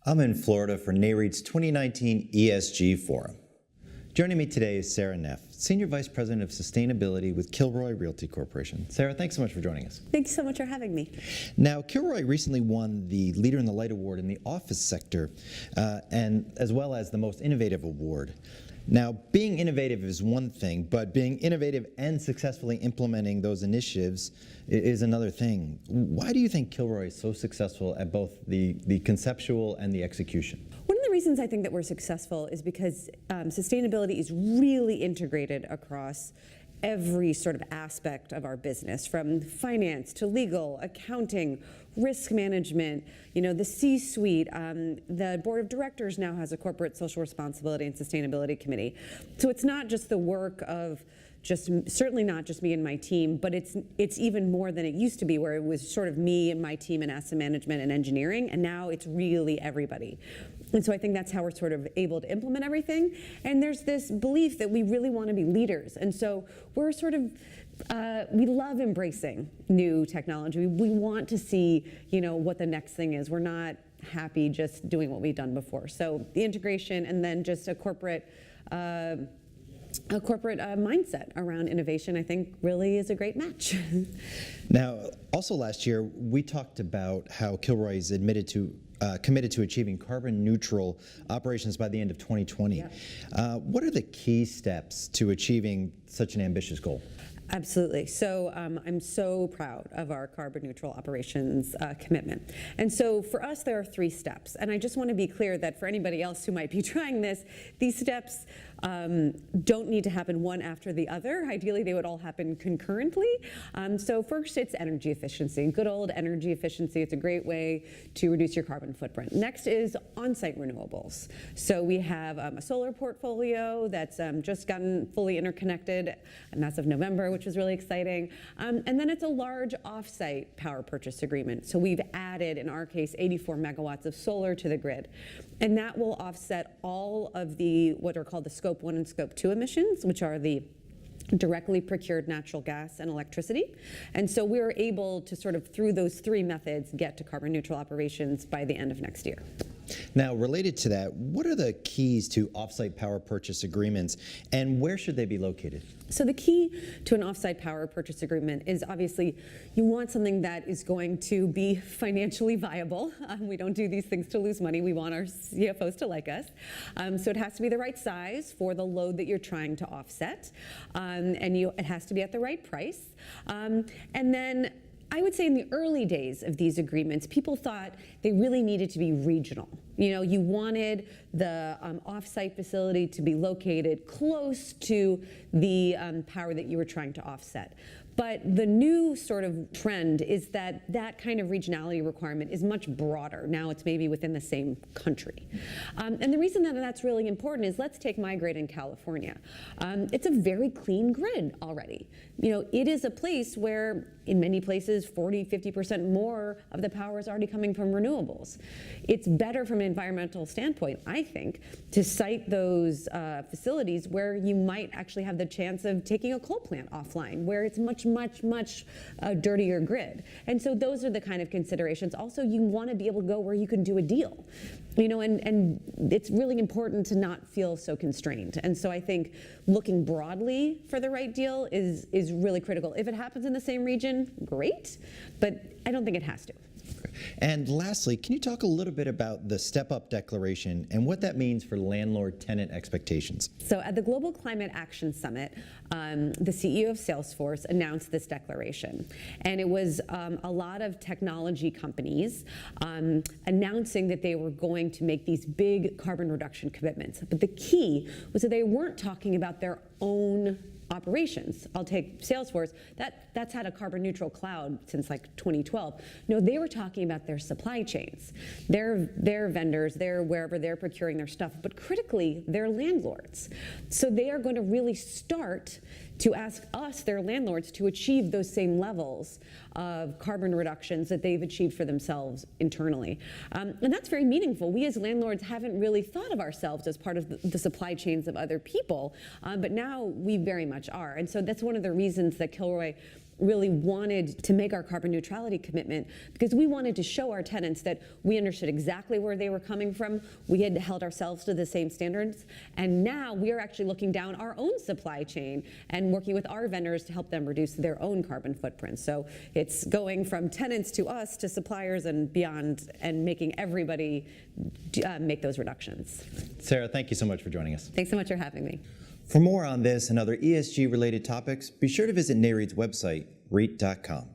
I'm in Florida for NAREIT's 2019 ESG Forum. Joining me today is Sara Neff, Senior Vice President of Sustainability with Kilroy Realty Corporation. Sara, thanks so much for joining us. Thank you so much for having me. Now, Kilroy recently won the Leader in the Light Award in the office sector, and as well as the Most Innovative Award. Now, being innovative is one thing, but being innovative and successfully implementing those initiatives is another thing. Why do you think Kilroy is so successful at both the conceptual and the execution? One of the reasons I think that we're successful is because sustainability is really integrated across every sort of aspect of our business, from finance to legal, accounting, risk management, the C-suite. The board of directors now has a corporate social responsibility and sustainability committee. So it's not just the work of certainly not just me and my team, but it's even more than it used to be, where it was sort of me and my team in asset management and engineering, and now it's really everybody. And so I think that's how we're sort of able to implement everything. And there's this belief that we really want to be leaders. And so we're sort of, we love embracing new technology. We want to see, what the next thing is. We're not happy just doing what we've done before. So the integration and then just a corporate mindset around innovation, I think, really is a great match. Now, also last year, we talked about how Kilroy is committed to achieving carbon neutral operations by the end of 2020. Yeah. What are the key steps to achieving such an ambitious goal? Absolutely. So I'm so proud of our carbon neutral operations commitment. And so for us, there are 3 steps. And I just want to be clear that for anybody else who might be trying this, these steps don't need to happen one after the other. Ideally, they would all happen concurrently. So first, it's energy efficiency. Good old energy efficiency. It's a great way to reduce your carbon footprint. Next is on-site renewables. So we have a solar portfolio that's just gotten fully interconnected as of November, which is really exciting. And then it's a large off-site power purchase agreement. So we've added, in our case, 84 megawatts of solar to the grid. And that will offset all of the, what are called the Scope 1 and Scope 2 emissions, which are the directly procured natural gas and electricity. And so we're able to sort of, through those 3 methods, get to carbon neutral operations by the end of next year. Now, related to that, what are the keys to off-site power purchase agreements, and where should they be located? So the key to an off-site power purchase agreement is, obviously, you want something that is going to be financially viable. We don't do these things to lose money. We want our CFOs to like us. So it has to be the right size for the load that you're trying to offset, and it has to be at the right price. And then I would say in the early days of these agreements, people thought they really needed to be regional. You wanted the off-site facility to be located close to the power that you were trying to offset. But the new sort of trend is that that kind of regionality requirement is much broader. Now it's maybe within the same country. And the reason that that's really important is, let's take my grid in California. It's a very clean grid already. It is a place where, in many places, 40, 50% more of the power is already coming from renewables. It's better from an environmental standpoint, I think, to site those facilities where you might actually have the chance of taking a coal plant offline, where it's much dirtier grid. And so those are the kind of considerations. Also, you want to be able to go where you can do a deal. And it's really important to not feel so constrained. And so I think looking broadly for the right deal is really critical. If it happens in the same region, great, but I don't think it has to. And lastly, can you talk a little bit about the Step-Up Declaration and what that means for landlord-tenant expectations? So at the Global Climate Action Summit, the CEO of Salesforce announced this declaration. And it was a lot of technology companies announcing that they were going to make these big carbon reduction commitments. But the key was that they weren't talking about their own operations. I'll take Salesforce. That's had a carbon neutral cloud since like 2012. No, they were talking about their supply chains, their vendors, wherever they're procuring their stuff, but critically, their landlords. So they are going to really start to ask us, their landlords, to achieve those same levels of carbon reductions that they've achieved for themselves internally. And that's very meaningful. We as landlords haven't really thought of ourselves as part of the supply chains of other people, but now we very much are. And so that's one of the reasons that Kilroy really wanted to make our carbon neutrality commitment because we wanted to show our tenants that we understood exactly where they were coming from. We had held ourselves to the same standards, and now we are actually looking down our own supply chain and working with our vendors to help them reduce their own carbon footprint. So it's going from tenants to us to suppliers and beyond, and making everybody make those reductions. Sara, thank you so much for joining us. Thanks so much for having me. For more on this and other ESG-related topics, be sure to visit NAREIT's website, REIT.com.